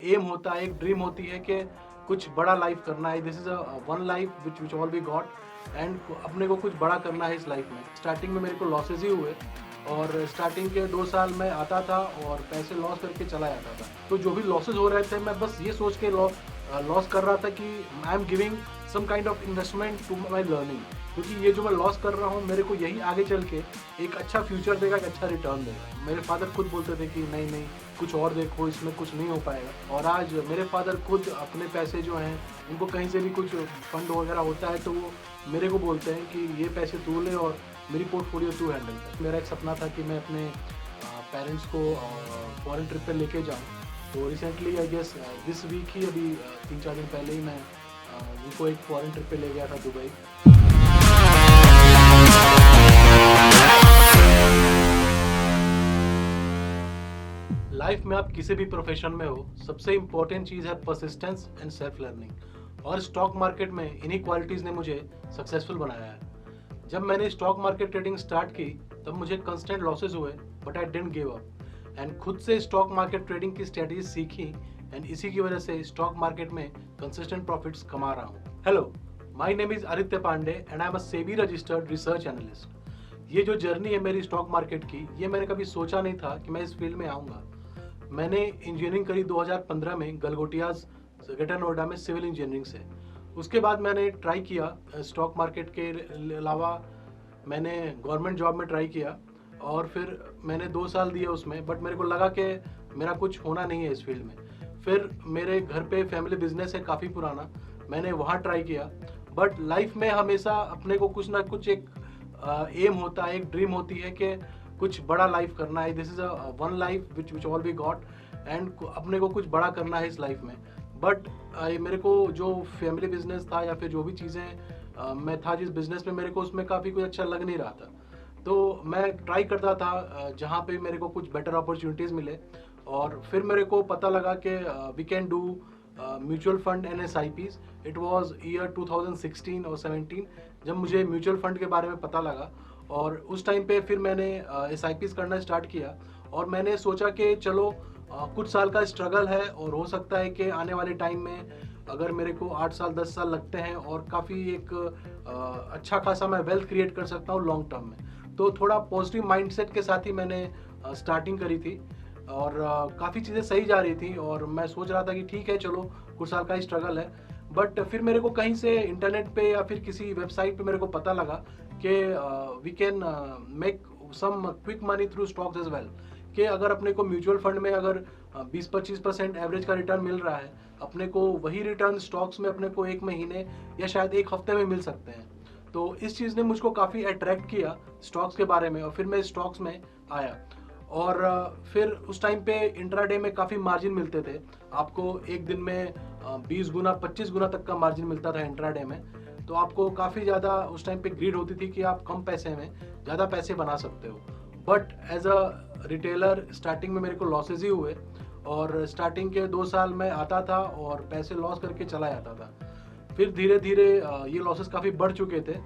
M होता है, एक ड्रीम होती है कि कुछ बड़ा लाइफ करना है। This is a one life which all we got and अपने को कुछ बड़ा करना है इस लाइफ में। स्टार्टिंग में मेरे को लॉसेज ही हुए और स्टार्टिंग के 2 साल मैं आता था और पैसे लॉस करके चला जाता था। तो जो भी लॉसेज हो रहे थे मैं बस ये सोच के लॉस कर रहा था कि I am giving some kind of investment to my learning, क्योंकि ये जो मैं लॉस कर रहा हूँ मेरे को यही आगे चल के एक अच्छा फ्यूचर देगा, एक अच्छा रिटर्न देगा। मेरे फादर खुद बोलते थे कि नहीं नहीं कुछ और देखो, इसमें कुछ नहीं हो पाएगा। और आज मेरे फादर खुद अपने पैसे जो हैं उनको कहीं से भी कुछ फंड वगैरह होता है तो वो मेरे को बोलते हैं कि ये पैसे तू ले और मेरी पोर्टफोलियो तू हैंडल कर। मेरा एक सपना था कि मैं अपने पेरेंट्स को फॉरेन ट्रिप पे लेके जाऊँ। तो recently I guess this week ही अभी 3-4 दिन पहले ही मैं उनको एक फॉरेन ट्रिप पे ले गया था दुबई। लाइफ में आप किसी भी प्रोफेशन में हो, सबसे इम्पोर्टेंट चीज़ है परसिस्टेंस एंड सेल्फ लर्निंग। और स्टॉक मार्केट में इन्हीं क्वालिटीज़ ने मुझे सक्सेसफुल बनाया है। जब मैंने स्टॉक मार्केट ट्रेडिंग स्टार्ट की तब मुझे कंस्टेंट लॉसेज हुए, but I didn't give up and खुद से स्टॉक मार्केट ट्रेडिंग की स्ट्रेटजी सीखी एंड इसी की वजह से स्टॉक मार्केट में कंसिस्टेंट प्रॉफिट्स कमा रहा हूँ। Hello, my name is Aditya Pandey and I am a SEBI registered research analyst. ये जो जर्नी है मेरी स्टॉक मार्केट की, ये मैंने कभी सोचा नहीं था कि मैं इस फील्ड में आऊँगा। मैंने इंजीनियरिंग करी 2015 में गलगोटियाज ग्रेटर नोएडा में सिविल इंजीनियरिंग से। उसके बाद मैंने ट्राई किया स्टॉक मार्केट के अलावा मैंने गवर्नमेंट जॉब में ट्राई किया और फिर मैंने 2 साल दिए उसमें, बट मेरे को लगा कि मेरा कुछ होना नहीं है इस फील्ड में। फिर मेरे घर पे फैमिली बिजनेस है काफ़ी पुराना, मैंने वहाँ ट्राई किया। बट लाइफ में हमेशा अपने को कुछ ना कुछ एक एम होता है, एक ड्रीम होती है कि कुछ बड़ा लाइफ करना है। This is a one life which all we got and अपने को कुछ बड़ा करना है इस लाइफ में। बट मेरे को जो फैमिली बिजनेस था या फिर जो भी चीज़ें मैं था जिस बिजनेस में, मेरे को उसमें काफ़ी कुछ अच्छा लग नहीं रहा था। तो मैं ट्राई करता था जहाँ पे मेरे को कुछ बेटर अपॉर्चुनिटीज़ मिले। और फिर मेरे को पता लगा कि we can do mutual fund and SIPs। It was year 2016 और 17 जब मुझे म्यूचुअल फंड के बारे में पता लगा। और उस टाइम पे फिर मैंने SIPs करना स्टार्ट किया और मैंने सोचा कि चलो कुछ साल का स्ट्रगल है और हो सकता है कि आने वाले टाइम में अगर मेरे को 8 साल 10 साल लगते हैं और काफ़ी एक अच्छा खासा मैं वेल्थ क्रिएट कर सकता हूँ लॉन्ग टर्म में। तो थोड़ा पॉजिटिव माइंडसेट के साथ ही मैंने स्टार्टिंग करी थी और काफ़ी चीज़ें सही जा रही थी और मैं सोच रहा था कि ठीक है चलो कुछ साल का ही स्ट्रगल है। बट फिर मेरे को कहीं से इंटरनेट पे या फिर किसी वेबसाइट पे मेरे को पता लगा कि we can make some quick money through stocks as well. कि अगर अपने को म्यूचुअल फंड में अगर 20-25% एवरेज का रिटर्न मिल रहा है, अपने को वही रिटर्न स्टॉक्स में अपने को 1 महीने या शायद 1 हफ्ते में मिल सकते हैं। तो इस चीज़ ने मुझको काफ़ी अट्रैक्ट किया स्टॉक्स के बारे में और फिर मैं स्टॉक्स में आया। और फिर उस टाइम पे इंट्राडे में काफ़ी मार्जिन मिलते थे। आपको एक दिन में 20 गुना 25 गुना तक का मार्जिन मिलता था इंट्राडे में। तो आपको काफ़ी ज़्यादा उस टाइम पे ग्रीड होती थी कि आप कम पैसे में ज़्यादा पैसे बना सकते हो। But as a retailer starting में मेरे को लॉसेज ही हुए और स्टार्टिंग के 2 साल मैं आता था और पैसे लॉस करके चला जाता था। फिर धीरे धीरे ये लॉसेस काफ़ी बढ़ चुके थे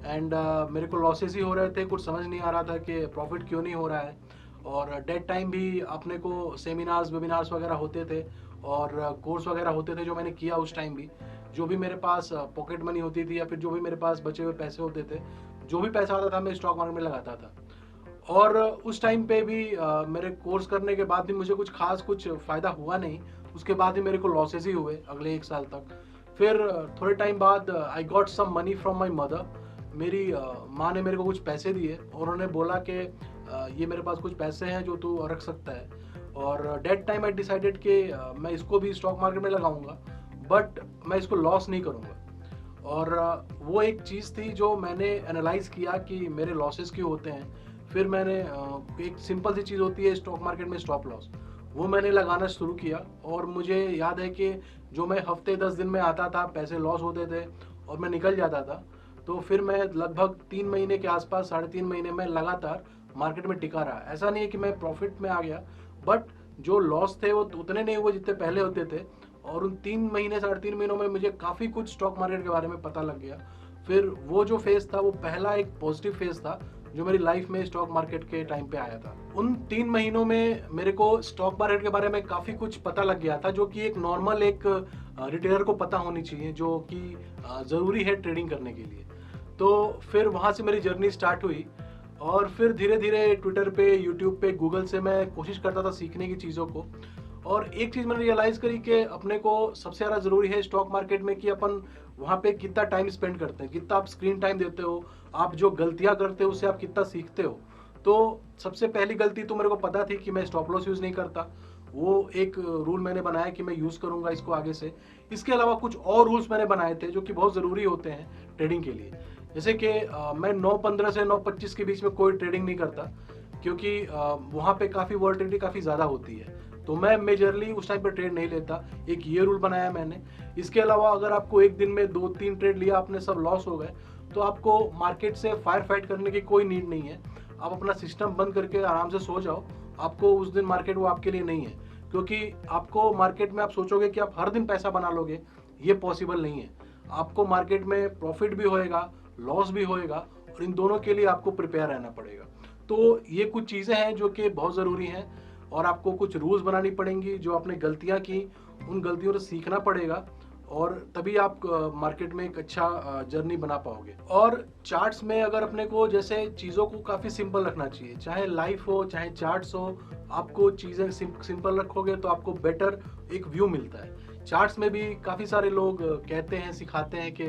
एंड मेरे को लॉसेस ही हो रहे थे, कुछ समझ नहीं आ रहा था कि प्रॉफिट क्यों नहीं हो रहा है। और डेट टाइम भी अपने को सेमिनार्स वेबिनार्स वगैरह होते थे और कोर्स वगैरह होते थे जो मैंने किया उस टाइम भी। जो भी मेरे पास पॉकेट मनी होती थी या फिर जो भी मेरे पास बचे हुए पैसे होते थे, जो भी पैसा आता था मैं स्टॉक मार्केट में लगाता था। और उस टाइम पे भी मेरे कोर्स करने के बाद भी मुझे कुछ खास कुछ फ़ायदा हुआ नहीं। उसके बाद भी मेरे को लॉसेस ही हुए अगले 1 साल तक। फिर थोड़े टाइम बाद I got some money from my mother. मेरी माँ ने मेरे को कुछ पैसे दिए और उन्होंने बोला कि ये मेरे पास कुछ पैसे हैं जो तू रख सकता है। और डेट टाइम आई डिसाइडेड कि मैं इसको भी स्टॉक मार्केट में लगाऊंगा, बट मैं इसको लॉस नहीं करूंगा। और वो एक चीज़ थी जो मैंने एनालाइज़ किया कि मेरे लॉसेस क्यों होते हैं। फिर मैंने एक सिंपल सी चीज़ होती है स्टॉक मार्केट में स्टॉप लॉस, वो मैंने लगाना शुरू किया। और मुझे याद है कि जो मैं हफ्ते 10 दिन में आता था, पैसे लॉस होते थे और मैं निकल जाता था। तो फिर मैं लगभग 3 महीने के आसपास, 3.5 महीने में लगातार मार्केट में टिका रहा। ऐसा नहीं है कि मैं प्रॉफिट में आ गया, बट जो लॉस थे वो उतने नहीं हुए जितने पहले होते थे। और उन 3 महीने 3.5 महीनों में मुझे काफ़ी कुछ स्टॉक मार्केट के बारे में पता लग गया। फिर वो जो फेज़ था वो पहला एक पॉजिटिव फेज़ था जो मेरी लाइफ में स्टॉक मार्केट के टाइम पे आया था। उन 3 महीनों में मेरे को स्टॉक मार्केट के बारे में काफ़ी कुछ पता लग गया था, जो कि एक नॉर्मल एक रिटेलर को पता होनी चाहिए, जो कि ज़रूरी है ट्रेडिंग करने के लिए। तो फिर वहाँ से मेरी जर्नी स्टार्ट हुई और फिर धीरे धीरे ट्विटर पे, यूट्यूब पे, गूगल से मैं कोशिश करता था सीखने की चीज़ों को। और एक चीज़ मैंने रियलाइज़ करी कि अपने को सबसे ज़्यादा ज़रूरी है स्टॉक मार्केट में कि अपन वहाँ पे कितना टाइम स्पेंड करते हैं, कितना आप स्क्रीन टाइम देते हो, आप जो गलतियाँ करते हो उससे आप कितना सीखते हो। तो सबसे पहली गलती तो मेरे को पता थी कि मैं स्टॉप लॉस यूज़ नहीं करता। वो एक रूल मैंने बनाया कि मैं यूज़ करूँगा इसको आगे से। इसके अलावा कुछ और रूल्स मैंने बनाए थे जो कि बहुत ज़रूरी होते हैं ट्रेडिंग के लिए। जैसे कि मैं 9:15 से 9:25 के बीच में कोई ट्रेडिंग नहीं करता, क्योंकि वहाँ पे काफ़ी वॉलेटिलिटी काफ़ी ज़्यादा होती है। तो मैं मेजरली उस टाइम पे ट्रेड नहीं लेता, एक ये रूल बनाया मैंने। इसके अलावा अगर आपको एक दिन में 2-3 ट्रेड लिया, आपने सब लॉस हो गए, तो आपको मार्केट से फायर फाइट करने की कोई नीड नहीं है। आप अपना सिस्टम बंद करके आराम से सो जाओ। आपको उस दिन मार्केट वो आपके लिए नहीं है, क्योंकि आपको मार्केट में आप सोचोगे कि आप हर दिन पैसा बना लोगे, ये पॉसिबल नहीं है। आपको मार्केट में प्रॉफिट भी होएगा, लॉस भी होएगा, और इन दोनों के लिए आपको प्रिपेयर रहना पड़ेगा। तो ये कुछ चीज़ें हैं जो कि बहुत ज़रूरी हैं, और आपको कुछ रूल्स बनानी पड़ेंगी। जो आपने गलतियाँ की, उन गलतियों से सीखना पड़ेगा, और तभी आप मार्केट में एक अच्छा जर्नी बना पाओगे। और चार्ट्स में अगर अपने को जैसे चीज़ों को काफ़ी सिंपल रखना चाहिए, चाहे लाइफ हो चाहे चार्ट्स हो, आपको चीज़ें सिंपल रखोगे तो आपको बेटर एक व्यू मिलता है। चार्ट्स में भी काफ़ी सारे लोग कहते हैं, सिखाते हैं कि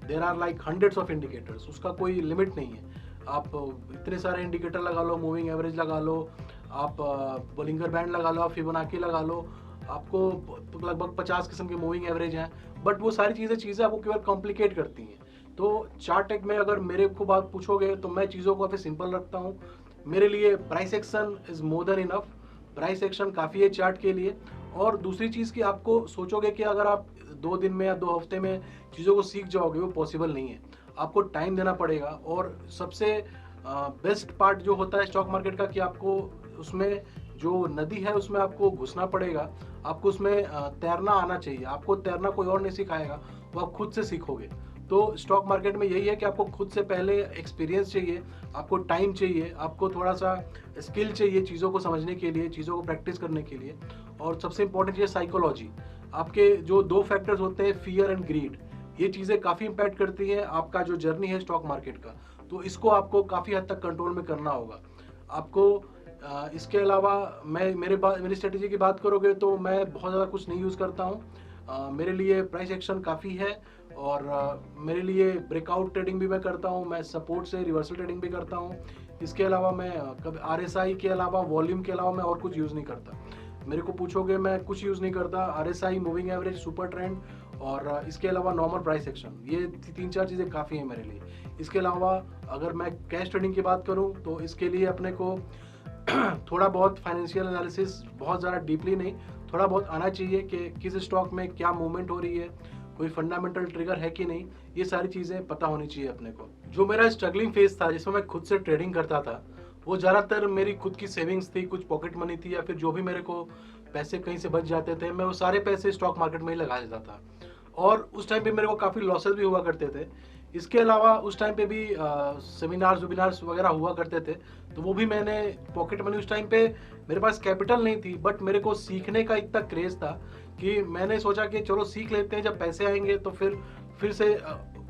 there are like hundreds of indicators, उसका कोई लिमिट नहीं है। आप इतने सारे इंडिकेटर लगा लो, मूविंग एवरेज लगा लो, आप बोलिंगर बैंड लगा लो, आप फिबोनाची लगा लो, आपको लगभग 50 किस्म के मूविंग एवरेज हैं। बट वो सारी चीज़ें आपको केवल कॉम्प्लिकेट करती हैं। तो चार्ट टेक में अगर मेरे को बात पूछोगे तो मैं चीज़ों को काफ़ी सिंपल रखता हूँ। मेरे लिए price action is more than enough. Price action काफ़ी है चार्ट के लिए। और दूसरी चीज़ कि आपको सोचोगे कि अगर आप 2 दिन में या 2 हफ्ते में चीज़ों को सीख जाओगे, वो पॉसिबल नहीं है। आपको टाइम देना पड़ेगा। और सबसे बेस्ट पार्ट जो होता है स्टॉक मार्केट का, कि आपको उसमें जो नदी है उसमें आपको घुसना पड़ेगा, आपको उसमें तैरना आना चाहिए। आपको तैरना कोई और नहीं सिखाएगा, वो आप खुद से सीखोगे। तो स्टॉक मार्केट में यही है कि आपको खुद से पहले एक्सपीरियंस चाहिए, आपको टाइम चाहिए, आपको थोड़ा सा स्किल चाहिए चीज़ों को समझने के लिए, चीज़ों को प्रैक्टिस करने के लिए। और सबसे इंपॉर्टेंट चीज़ साइकोलॉजी। आपके जो 2 फैक्टर्स होते हैं, फियर एंड ग्रीड, ये चीज़ें काफ़ी इम्पैक्ट करती हैं आपका जो जर्नी है स्टॉक मार्केट का। तो इसको आपको काफ़ी हद तक कंट्रोल में करना होगा आपको। इसके अलावा मेरी स्ट्रेटेजी की बात करोगे तो मैं बहुत ज़्यादा कुछ नहीं यूज़ करता हूँ। मेरे लिए प्राइस एक्शन काफ़ी है, और मेरे लिए ब्रेकआउट ट्रेडिंग भी मैं करता हूँ, मैं सपोर्ट से रिवर्सल ट्रेडिंग भी करता हूँ। इसके अलावा मैं कभी RSI के अलावा, वॉल्यूम के अलावा मैं और कुछ यूज़ नहीं करता। मेरे को पूछोगे, मैं कुछ यूज़ नहीं करता। RSI, moving average, super trend, और इसके अलावा नॉर्मल प्राइस एक्शन, ये 3-4 चीज़ें काफ़ी हैं मेरे लिए। इसके अलावा अगर मैं कैश ट्रेडिंग की बात करूँ तो इसके लिए अपने को थोड़ा बहुत फाइनेंशियल एनालिसिस, बहुत ज़्यादा डीपली नहीं, थोड़ा बहुत आना चाहिए कि किस स्टॉक में क्या मूवमेंट हो रही है, कोई फंडामेंटल ट्रिगर है कि नहीं, ये सारी चीज़ें पता होनी चाहिए अपने को। जो मेरा स्ट्रगलिंग फेज था जिसमें मैं खुद से ट्रेडिंग करता था, वो ज़्यादातर मेरी खुद की सेविंग्स थी, कुछ पॉकेट मनी थी, या फिर जो भी मेरे को पैसे कहीं से बच जाते थे, मैं वो सारे पैसे स्टॉक मार्केट में ही लगा देता था। और उस टाइम पे मेरे को काफ़ी लॉसेस भी हुआ करते थे। इसके अलावा उस टाइम पे भी सेमिनार्स वेबिनार्स वगैरह हुआ करते थे, तो वो भी मैंने पॉकेट मनी, उस टाइम पे मेरे पास कैपिटल नहीं थी, बट मेरे को सीखने का इतना क्रेज़ था कि मैंने सोचा कि चलो सीख लेते हैं, जब पैसे आएंगे तो फिर से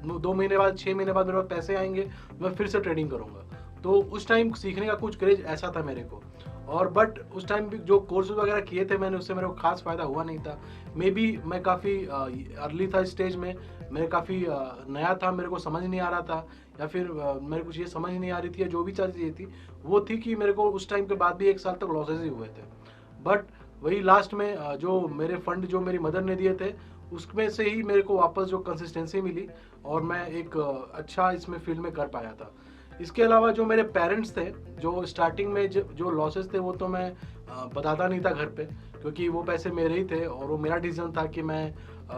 2 महीने बाद, 6 महीने बाद मेरे पास पैसे आएंगे, मैं फिर से ट्रेडिंग करूँगा। तो उस टाइम सीखने का कुछ क्रेज ऐसा था मेरे को। और बट उस टाइम भी जो कोर्स वगैरह किए थे मैंने, उससे मेरे को खास फ़ायदा हुआ नहीं था। मे बी मैं काफ़ी अर्ली था स्टेज में, मैं काफ़ी नया था, मेरे को समझ नहीं आ रहा था, या फिर मेरे को ये समझ नहीं आ रही थी, या जो भी चीज़ थी वो थी कि मेरे को उस टाइम के बाद भी 1 साल तक लॉसेज ही हुए थे। बट वही लास्ट में जो मेरे फंड जो मेरी मदर ने दिए थे, उसमें से ही मेरे को वापस जो कंसिस्टेंसी मिली, और मैं एक अच्छा इसमें फील्ड में कर पाया था। इसके अलावा जो मेरे पेरेंट्स थे, जो स्टार्टिंग में जो लॉसेस थे, वो तो मैं बताता नहीं था घर पे, क्योंकि वो पैसे मेरे ही थे, और वो मेरा डिसीजन था कि मैं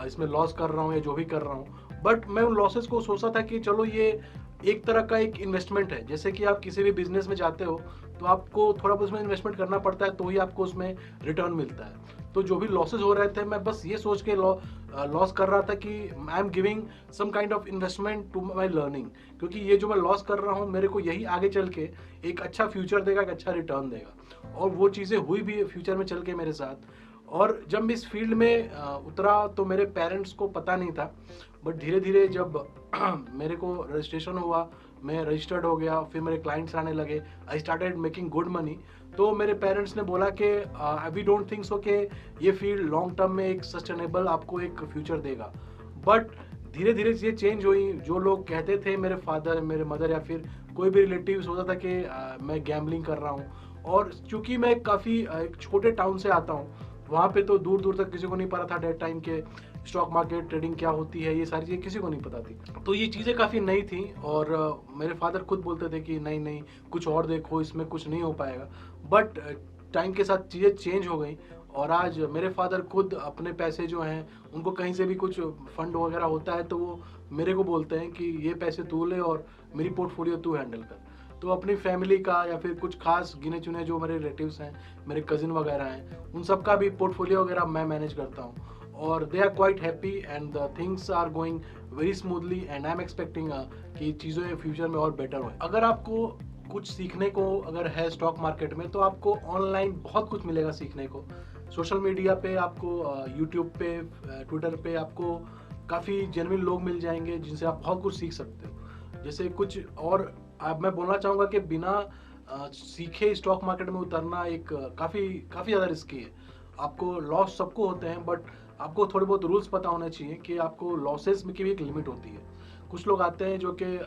इसमें लॉस कर रहा हूँ या जो भी कर रहा हूँ। बट मैं उन लॉसेस को सोचता था कि चलो ये एक तरह का एक इन्वेस्टमेंट है। जैसे कि आप किसी भी बिजनेस में जाते हो तो आपको थोड़ा बहुत उसमें इन्वेस्टमेंट करना पड़ता है, तो ही आपको उसमें रिटर्न मिलता है। तो जो भी लॉसेज हो रहे थे मैं बस ये सोच के लॉस कर रहा था कि I am giving some kind of investment to my learning, क्योंकि ये जो मैं लॉस कर रहा हूँ मेरे को यही आगे चल के एक अच्छा फ्यूचर देगा, एक अच्छा रिटर्न देगा। और वो चीज़ें हुई भी फ्यूचर में चल के मेरे साथ। और जब मैं इस फील्ड में उतरा तो मेरे पेरेंट्स को पता नहीं था, बट धीरे धीरे जब मेरे को रजिस्ट्रेशन हुआ, मैं रजिस्टर्ड हो गया, फिर मेरे क्लाइंट्स आने लगे, I started making good money. तो मेरे पेरेंट्स ने बोला कि वी डोंट थिंक सो कि ये फील्ड लॉन्ग टर्म में एक सस्टेनेबल आपको एक फ्यूचर देगा। बट धीरे धीरे ये चेंज हुई। जो लोग कहते थे, मेरे फादर, मेरे मदर या फिर कोई भी रिलेटिव होता था कि मैं गैम्बलिंग कर रहा हूँ, और चूंकि मैं काफ़ी एक छोटे टाउन से आता हूँ, वहाँ पे तो दूर दूर तक किसी को नहीं पता था डेट टाइम के स्टॉक मार्केट ट्रेडिंग क्या होती है, ये सारी चीज़ें किसी को नहीं पता थी। तो ये चीज़ें काफ़ी नई थी, और मेरे फादर खुद बोलते थे कि नहीं नहीं कुछ और देखो, इसमें कुछ नहीं हो पाएगा। बट टाइम के साथ चीज़ें चेंज हो गई, और आज मेरे फादर खुद अपने पैसे जो हैं, उनको कहीं से भी कुछ फंड वगैरह होता है तो वो मेरे को बोलते हैं कि ये पैसे तू ले और मेरी पोर्टफोलियो तू हैंडल कर। तो अपनी फैमिली का या फिर कुछ खास गिने चुने जो मेरे रिलेटिव्स हैं, मेरे कजिन वगैरह हैं, उन सब का भी पोर्टफोलियो वगैरह मैं मैनेज करता हूँ, और they are quite happy and the things are going very smoothly, and I am expecting कि चीज़ें फ्यूचर में और बेटर हो। अगर आपको कुछ सीखने को अगर है स्टॉक मार्केट में, तो आपको ऑनलाइन बहुत कुछ मिलेगा सीखने को। सोशल मीडिया पे आपको, यूट्यूब पे, ट्विटर पे आपको काफ़ी जेन्युइन लोग मिल जाएंगे जिनसे आप बहुत कुछ सीख सकते हो। जैसे कुछ और अब मैं बोलना चाहूँगा कि बिना सीखे स्टॉक मार्केट में उतरना एक काफ़ी ज़्यादा रिस्की है। आपको लॉस सबको होते हैं, बट आपको थोड़े बहुत रूल्स पता होने चाहिए कि आपको लॉसेस में की भी एक लिमिट होती है। कुछ लोग आते हैं जो कि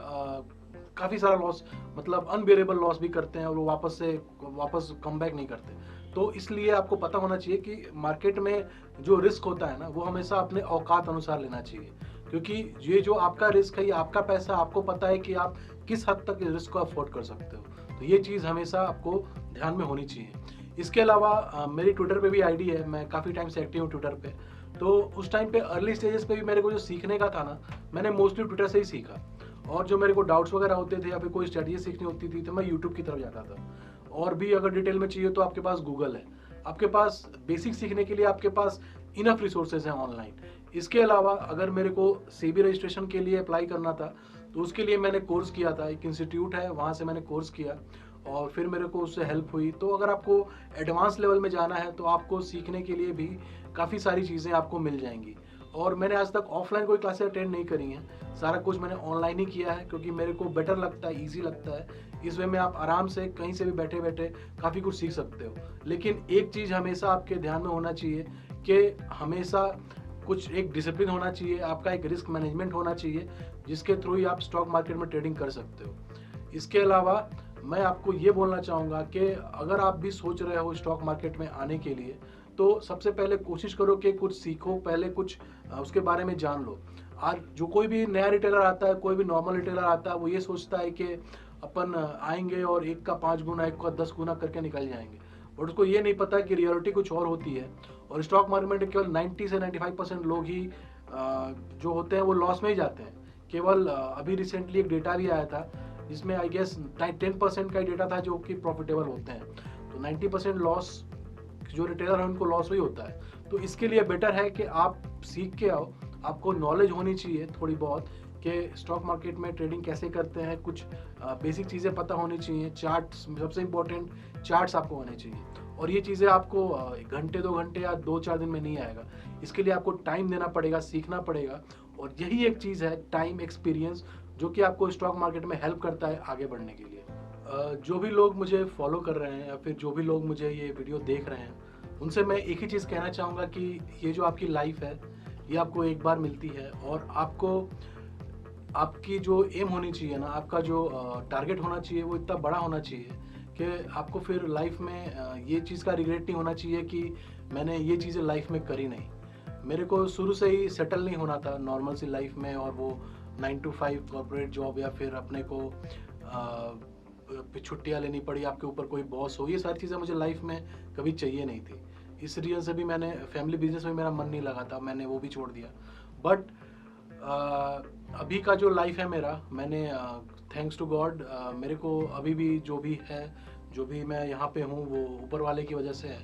काफ़ी सारा लॉस, मतलब अनबियरेबल लॉस भी करते हैं, और वो वापस कम बैक नहीं करते। तो इसलिए आपको पता होना चाहिए कि मार्केट में जो रिस्क होता है ना, वो हमेशा अपने औकात अनुसार लेना चाहिए, क्योंकि ये जो आपका रिस्क है, ये आपका पैसा, आपको पता है कि आप किस हद तक रिस्क को अफोर्ड कर सकते हो। तो ये चीज़ हमेशा आपको ध्यान में होनी चाहिए। इसके अलावा मेरी ट्विटर पे भी आईडी है, मैं काफ़ी टाइम से एक्टिव हूँ ट्विटर पे। तो उस टाइम पे अर्ली स्टेजेस पे भी मेरे को जो सीखने का था ना, मैंने मोस्टली ट्विटर से ही सीखा। और जो मेरे को डाउट्स वगैरह होते थे या फिर कोई स्ट्रेटजी सीखनी होती थी, तो मैं यूट्यूब की तरफ जाता था। और भी अगर डिटेल में चाहिए तो आपके पास गूगल है, आपके पास बेसिक सीखने के लिए आपके पास इनफ रिसोर्सेज हैं ऑनलाइन। इसके अलावा अगर मेरे को सेबी रजिस्ट्रेशन के लिए अप्लाई करना था, तो उसके लिए मैंने कोर्स किया था, एक इंस्टीट्यूट है वहाँ से मैंने कोर्स किया, और फिर मेरे को उससे हेल्प हुई। तो अगर आपको एडवांस लेवल में जाना है तो आपको सीखने के लिए भी काफ़ी सारी चीज़ें आपको मिल जाएंगी। और मैंने आज तक ऑफलाइन कोई क्लासेस अटेंड नहीं करी हैं, सारा कुछ मैंने ऑनलाइन ही किया है, क्योंकि मेरे को बेटर लगता है, ईजी लगता है। इस वे में आप आराम से कहीं से भी बैठे बैठे काफ़ी कुछ सीख सकते हो। लेकिन एक चीज़ हमेशा आपके ध्यान में होना चाहिए कि हमेशा कुछ एक डिसिप्लिन होना चाहिए, आपका एक रिस्क मैनेजमेंट होना चाहिए, जिसके थ्रू ही आप स्टॉक मार्केट में ट्रेडिंग कर सकते हो। इसके अलावा मैं आपको ये बोलना चाहूँगा कि अगर आप भी सोच रहे हो स्टॉक मार्केट में आने के लिए, तो सबसे पहले कोशिश करो कि कुछ सीखो, पहले कुछ उसके बारे में जान लो। आज जो कोई भी नया रिटेलर आता है, कोई भी नॉर्मल रिटेलर आता है, वो ये सोचता है कि अपन आएंगे और एक का 5 गुना, एक का 10 गुना करके निकल जाएंगे, बट उसको ये नहीं पता कि रियलिटी कुछ और होती है। और स्टॉक मार्केट में केवल 90 से 95% लोग ही जो होते हैं वो लॉस में ही जाते हैं। केवल अभी रिसेंटली एक डेटा भी आया था, जिसमें आई गेस 10% का डेटा था जो कि प्रॉफिटेबल होते हैं। तो 90% लॉस जो रिटेलर है उनको लॉस ही होता है। तो इसके लिए बेटर है कि आप सीख के आओ, आपको नॉलेज होनी चाहिए थोड़ी बहुत कि स्टॉक मार्केट में ट्रेडिंग कैसे करते हैं, कुछ बेसिक चीज़ें पता होनी चाहिए। चार्ट्स, सबसे इम्पोर्टेंट चार्ट्स आपको होने चाहिए, और ये चीज़ें आपको घंटे 2 घंटे या 2-4 दिन में नहीं आएगा। इसके लिए आपको टाइम देना पड़ेगा, सीखना पड़ेगा, और यही एक चीज़ है टाइम, एक्सपीरियंस, जो कि आपको स्टॉक मार्केट में हेल्प करता है आगे बढ़ने के लिए। जो भी लोग मुझे फॉलो कर रहे हैं या फिर जो भी लोग मुझे ये वीडियो देख रहे हैं, उनसे मैं एक ही चीज़ कहना चाहूँगा कि ये जो आपकी लाइफ है, ये आपको एक बार मिलती है, और आपको आपकी जो एम होनी चाहिए ना, आपका जो टारगेट होना चाहिए, वो इतना बड़ा होना चाहिए कि आपको फिर लाइफ में ये चीज़ का रिग्रेट नहीं होना चाहिए कि मैंने ये चीज़ें लाइफ में करी नहीं। मेरे को शुरू से ही सेटल नहीं होना था नॉर्मल सी लाइफ में, और वो 9 to 5 कॉर्पोरेट जॉब, या फिर अपने को छुट्टियाँ लेनी पड़ी, आपके ऊपर कोई बॉस हो, ये सारी चीज़ें मुझे लाइफ में कभी चाहिए नहीं थी। इस रीज़न से भी मैंने फैमिली बिजनेस में मेरा मन नहीं लगा था, मैंने वो भी छोड़ दिया। बट अभी का जो लाइफ है मेरा, मैंने थैंक्स टू गॉड, मेरे को अभी भी जो भी है, जो भी मैं यहाँ पे हूँ, वो ऊपर वाले की वजह से है।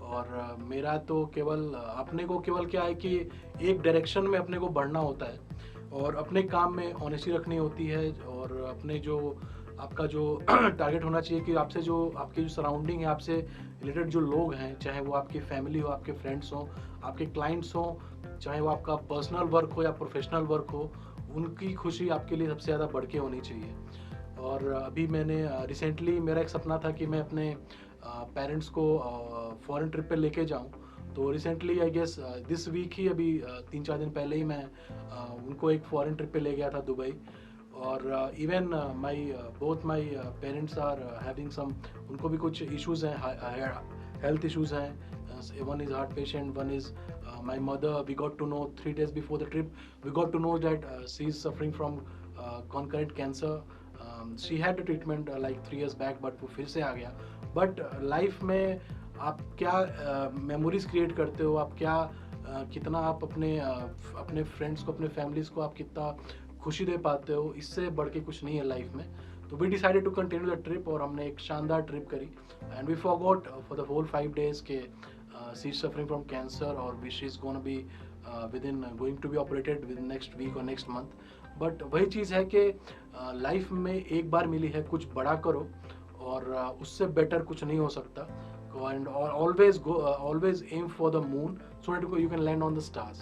और मेरा तो केवल अपने को केवल क्या है कि एक डायरेक्शन में अपने को बढ़ना होता है और अपने काम में ऑनेस्टी रखनी होती है और अपने जो आपका जो टारगेट होना चाहिए कि आपसे जो आपकी जो सराउंडिंग है, आपसे रिलेटेड जो लोग हैं, चाहे वो आपकी फैमिली हो, आपके फ्रेंड्स हो, आपके क्लाइंट्स हो, चाहे वो आपका पर्सनल वर्क हो या प्रोफेशनल वर्क हो, उनकी खुशी आपके लिए सबसे ज़्यादा बढ़ के होनी चाहिए। और अभी मैंने रिसेंटली मेरा एक सपना था कि मैं अपने पेरेंट्स को फॉरेन ट्रिप पे लेके जाऊं। तो recently I guess this week ही अभी 3-4 दिन पहले ही मैं उनको एक फॉरेन ट्रिप पे ले गया था दुबई। और even my both my parents are having some, उनको भी कुछ इश्यूज हैं, हेल्थ इश्यूज हैं। One is heart patient, one is my mother. We got to know 3 days before the trip, we got to know that she is suffering from concurrent cancer. She had a treatment like 3 years back, but वो फिर से आ गया। But life में आप क्या memories create करते हो, आप क्या कितना आप अपने फ्रेंड्स को, अपने फैमिलीज को आप कितना खुशी दे पाते हो, इससे बढ़ के कुछ नहीं है लाइफ में। तो we decided to continue the trip और हमने एक शानदार ट्रिप करी and we forgot for the whole 5 days के she is suffering from cancer और she is gonna be going to be operated with next week और नेक्स्ट मंथ। बट वही चीज़ है कि लाइफ में एक बार मिली है, कुछ बड़ा करो और उससे बेटर कुछ नहीं हो सकता। And always aim for the moon so that you can land on the stars.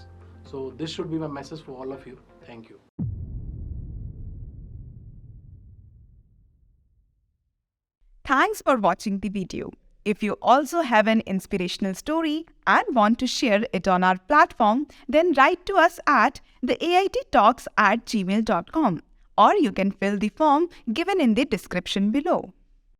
So this should be my message for all of you. Thank you. Thanks for watching the video. If you also have an inspirational story and want to share it on our platform, then write to us at theaittalks@gmail.com, or you can fill the form given in the description below.